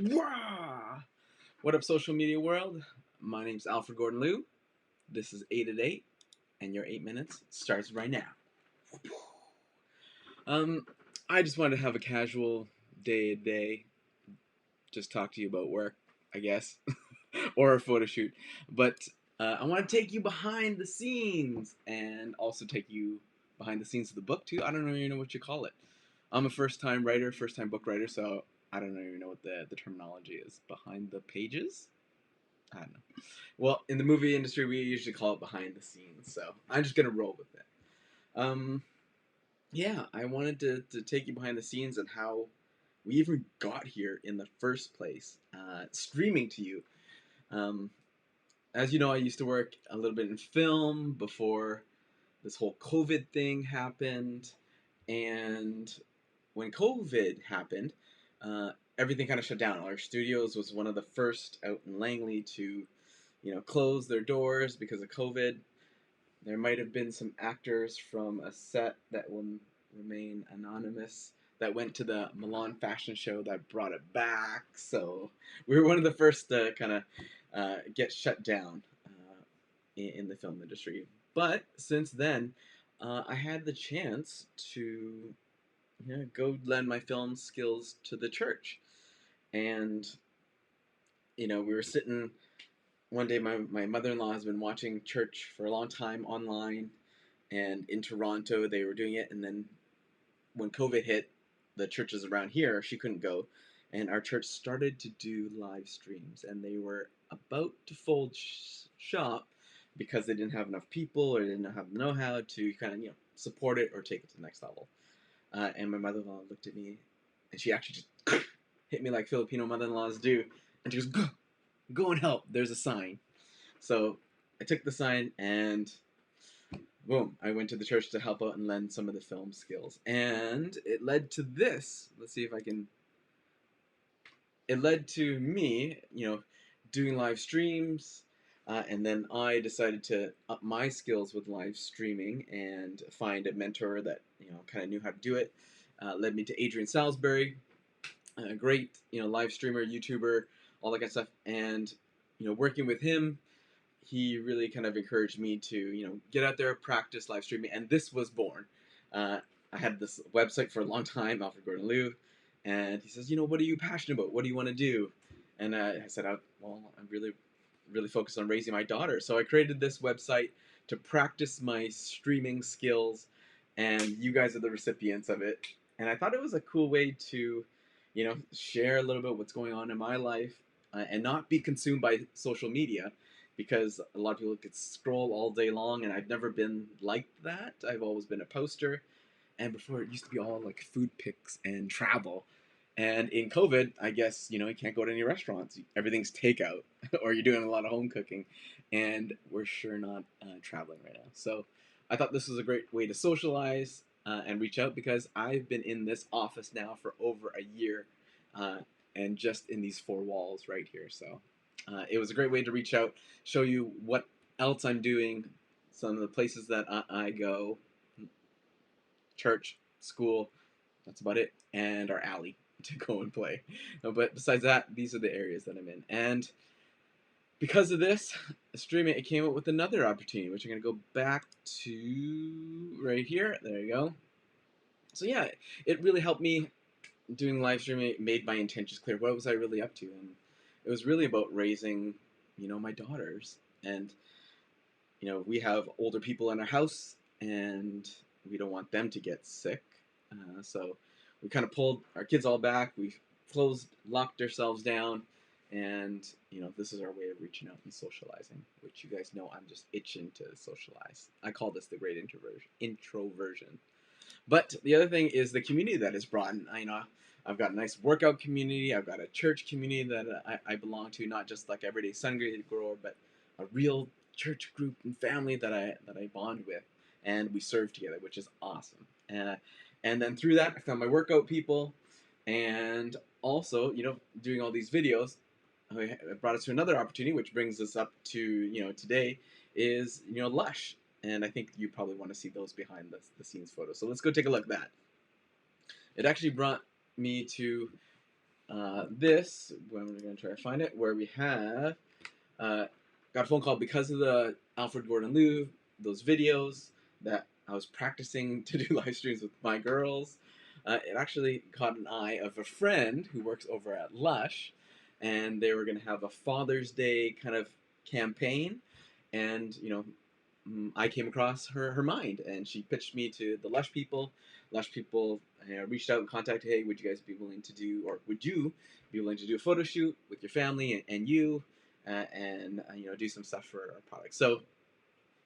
Wah! What up, social media world? My name's Alfred Gordon Liu. This is 8 at 8, and your 8 minutes starts right now. Um, I just wanted to have a casual day, just talk to you about work, I guess, or a photo shoot. But I want to take you behind the scenes, and also take you behind the scenes of the book too. I don't even know what you call it. I'm a first-time writer, first-time book writer, so I don't even know what the terminology is. Behind the pages? I don't know. Well, in the movie industry, we usually call it behind the scenes, so I'm just gonna roll with it. Um, yeah, I wanted to take you behind the scenes and how we even got here in the first place, streaming to you. Um, as you know, I used to work a little bit in film before this whole COVID thing happened, and when COVID happened, uh, everything kind of shut down. Our studios was one of the first out in Langley to, close their doors because of COVID. There might have been some actors from a set that will remain anonymous that went to the Milan fashion show that brought it back. So we were one of the first to kind of get shut down in the film industry. But since then, I had the chance to go lend my film skills to the church. And, we were sitting one day, my mother-in-law has been watching church for a long time online, and in Toronto they were doing it, and then when COVID hit, the churches around here, she couldn't go, and our church started to do live streams, and they were about to fold shop because they didn't have enough people or didn't have the know-how to kind of support it or take it to the next level. And my mother-in-law looked at me, and she actually just hit me like Filipino mother-in-laws do, and she goes, go and help, there's a sign. So I took the sign and boom, I went to the church to help out and lend some of the film skills. And it led to this. Let's see if I can. It led to me, doing live streams. And then I decided to up my skills with live streaming and find a mentor that, kind of knew how to do it. Led me to Adrian Salisbury, a great, live streamer, YouTuber, all that kind of stuff. And, working with him, he really kind of encouraged me to, get out there, practice live streaming, and this was born. I had this website for a long time, Alfred Gordon Liu, and he says, what are you passionate about? What do you want to do? And I said, well, I'm really, really focused on raising my daughter. So I created this website to practice my streaming skills, and you guys are the recipients of it. And I thought it was a cool way to, share a little bit what's going on in my life, and not be consumed by social media, because a lot of people could scroll all day long, and I've never been like that. I've always been a poster, and before it used to be all like food pics and travel. And in COVID, I guess, you can't go to any restaurants. Everything's takeout, or you're doing a lot of home cooking, and we're sure not traveling right now. So I thought this was a great way to socialize and reach out, because I've been in this office now for over a year, uh, and just in these four walls right here. So it was a great way to reach out, show you what else I'm doing, some of the places that I go, church, school, that's about it, and our alley to go and play. But besides that, these are the areas that I'm in. And because of this, streaming, it came up with another opportunity, which I'm going to go back to right here. There you go. So yeah, it really helped me doing live streaming. It made my intentions clear. What was I really up to? And it was really about raising, my daughters. And, we have older people in our house, and we don't want them to get sick. So we kind of pulled our kids all back. We locked ourselves down, and this is our way of reaching out and socializing, which you guys know I'm just itching to socialize. I call this the great introversion. But the other thing is the community that is brought in. I've got a nice workout community. I've got a church community that I belong to, not just like everyday Sunday grower, but a real church group and family that I bond with, and we serve together, which is awesome. And then through that, I found my workout people, and also, doing all these videos, it brought us to another opportunity, which brings us up to, today, is, Lush. And I think you probably want to see those behind the scenes photos. So let's go take a look at that. It actually brought me to this, when we're going to try to find it, where we have got a phone call because of the Alfred Gordon Liu, those videos that I was practicing to do live streams with my girls. It actually caught an eye of a friend who works over at Lush, and they were going to have a Father's Day kind of campaign, and I came across her mind, and she pitched me to the Lush people. Lush people reached out and contacted, hey, would you guys be willing to do, or would you be willing to do a photo shoot with your family and you, and do some stuff for our product. So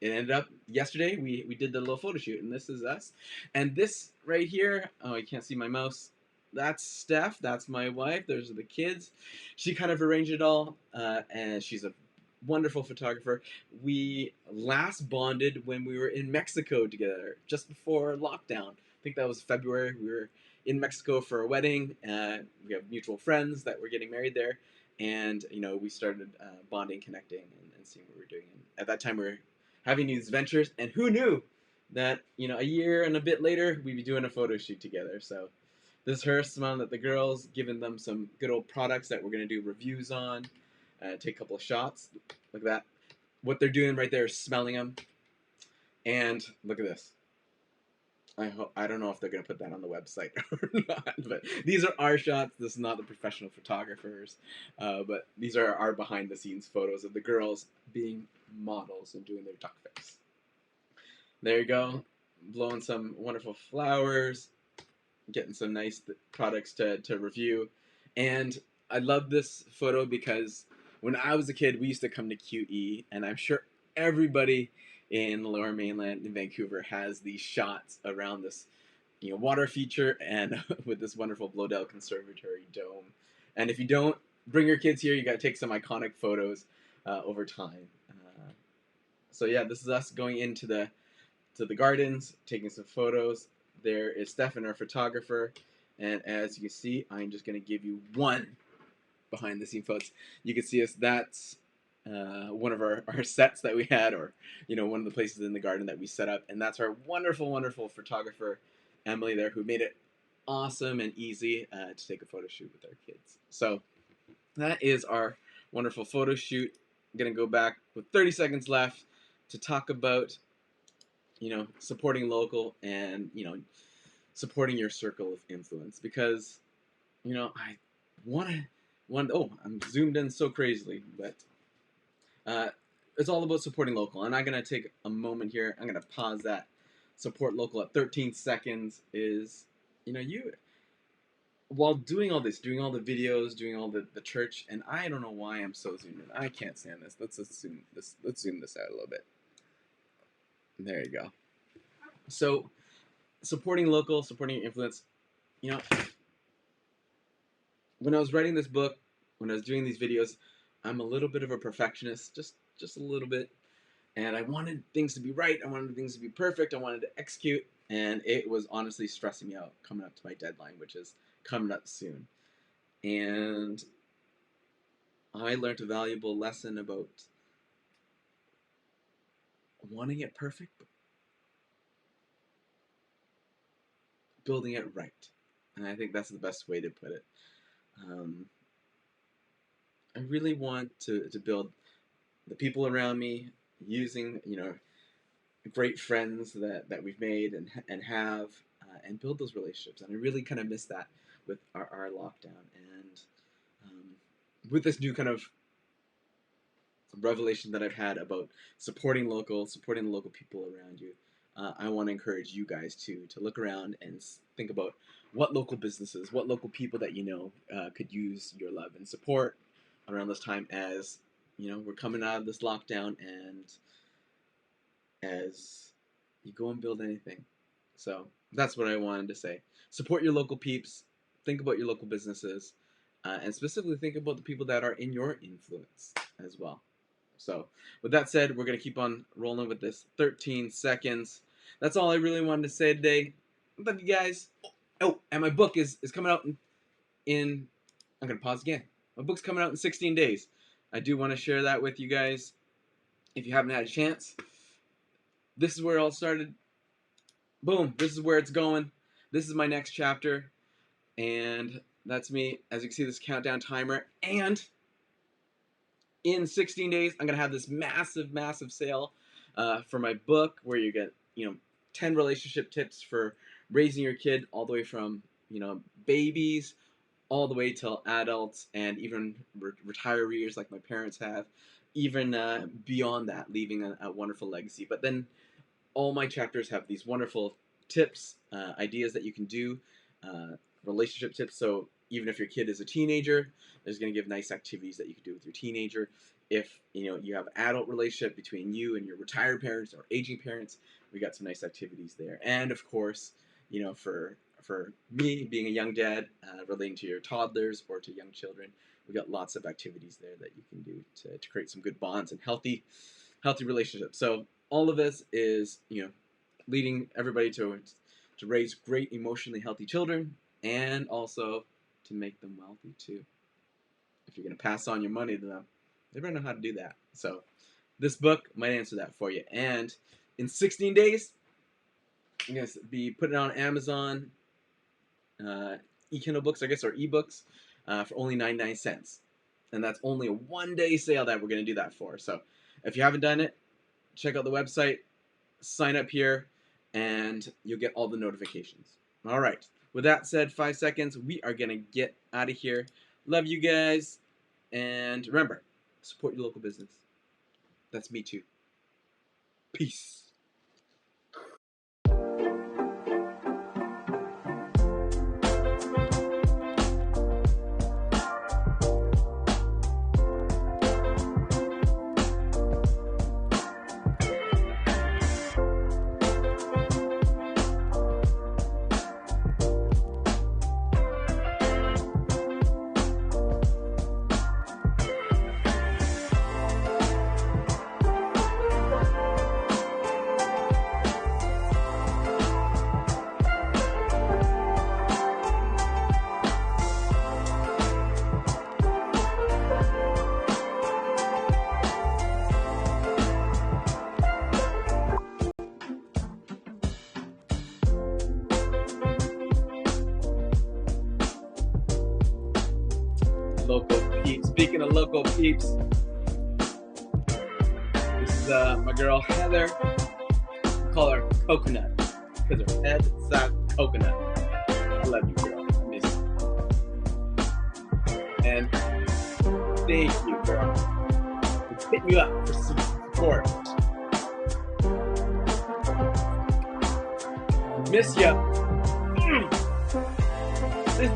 it ended up yesterday we did the little photo shoot, and this is us. And this right here, oh, you can't see my mouse. That's Steph. That's my wife. Those are the kids. She kind of arranged it all, and she's a wonderful photographer. We last bonded when we were in Mexico together, just before lockdown. I think that was February. We were in Mexico for a wedding. We have mutual friends that were getting married there, and we started bonding, connecting, and seeing what we were doing. And at that time, we were having these ventures, and who knew that a year and a bit later we'd be doing a photo shoot together. So this is her smiling at the girls, giving them some good old products that we're going to do reviews on, take a couple of shots. Look at that. What they're doing right there is smelling them. And look at this. I don't know if they're going to put that on the website or not, but these are our shots. This is not the professional photographers, but these are our behind the scenes photos of the girls being models and doing their duck face. There you go, blowing some wonderful flowers, getting some nice products to review. And I love this photo because when I was a kid, we used to come to QE, and I'm sure everybody in the Lower Mainland in Vancouver has these shots around this water feature and with this wonderful Bloedel Conservatory dome. And if you don't bring your kids here, you got to take some iconic photos over time. So yeah, this is us going into the gardens, taking some photos. There is Stefan, our photographer, and as you can see, I'm just going to give you one behind the scene photos. You can see us. That's one of our sets that we had, or one of the places in the garden that we set up, and that's our wonderful photographer Emily there, who made it awesome and easy to take a photo shoot with our kids. So that is our wonderful photo shoot. I'm gonna go back with 30 seconds left to talk about supporting local and supporting your circle of influence, because I want oh, I'm zoomed in so crazily, but it's all about supporting local. And I'm going to take a moment here. I'm going to pause that. Support local at 13 seconds is, you, while doing all this, doing all the videos, doing all the church, and I don't know why I'm so zoomed in. I can't stand this. Let's zoom this out a little bit. There you go. So, supporting local, supporting influence, when I was writing this book, when I was doing these videos, I'm a little bit of a perfectionist, just a little bit. And I wanted things to be right. I wanted things to be perfect. I wanted to execute. And it was honestly stressing me out coming up to my deadline, which is coming up soon. And I learned a valuable lesson about wanting it perfect, but building it right. And I think that's the best way to put it. I really want to build the people around me using, great friends that we've made and have, and build those relationships. And I really kind of miss that with our lockdown. And with this new kind of revelation that I've had about supporting the local people around you, I want to encourage you guys to look around and think about what local businesses, what local people that could use your love and support around this time, as we're coming out of this lockdown, and as you go and build anything. So that's what I wanted to say. Support your local peeps. Think about your local businesses, and specifically think about the people that are in your influence as well. So with that said, we're going to keep on rolling with this 13 seconds. That's all I really wanted to say today. Love you guys. Oh, and my book is coming out in I'm going to pause again. My book's coming out in 16 days. I do want to share that with you guys. If you haven't had a chance, this is where it all started. Boom, this is where it's going. This is my next chapter. And That's me. As you can see, this countdown timer. And in 16 days, I'm gonna have this massive, massive sale for my book, where you get 10 relationship tips for raising your kid, all the way from babies all the way till adults, and even retirees like my parents have, even beyond that, leaving a wonderful legacy. But then all my chapters have these wonderful tips, ideas that you can do, relationship tips. So even if your kid is a teenager, there's going to give nice activities that you can do with your teenager. If you have an adult relationship between you and your retired parents or aging parents, we got some nice activities there. And of course, for me being a young dad, relating to your toddlers or to young children, we got lots of activities there that you can do to create some good bonds and healthy relationships. So all of this is leading everybody to raise great emotionally healthy children, and also to make them wealthy too. If you're going to pass on your money to them, they better know how to do that. So this book might answer that for you. And in 16 days, I'm going to be putting it on Amazon, e-Kindle books, I guess, or ebooks, for only 99 cents. And that's only a one-day sale that we're going to do that for. So if you haven't done it, check out the website, sign up here, and you'll get all the notifications. All right. With that said, 5 seconds, we are going to get out of here. Love you guys. And remember, support your local business. That's me too. Peace. Local peeps. Speaking of local peeps, this is my girl Heather. We call her Coconut because her head is coconut. I love you, girl. I miss you. And thank you, girl. Hit me up for some support. Miss ya.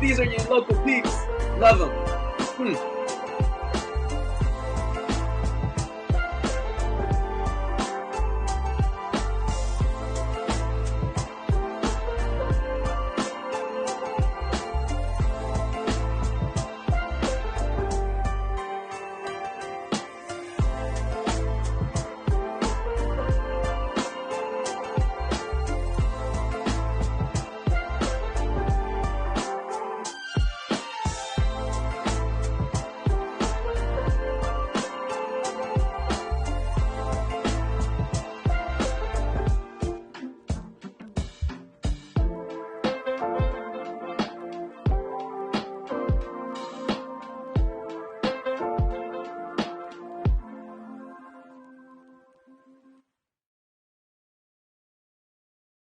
These are your local peeps. Love them.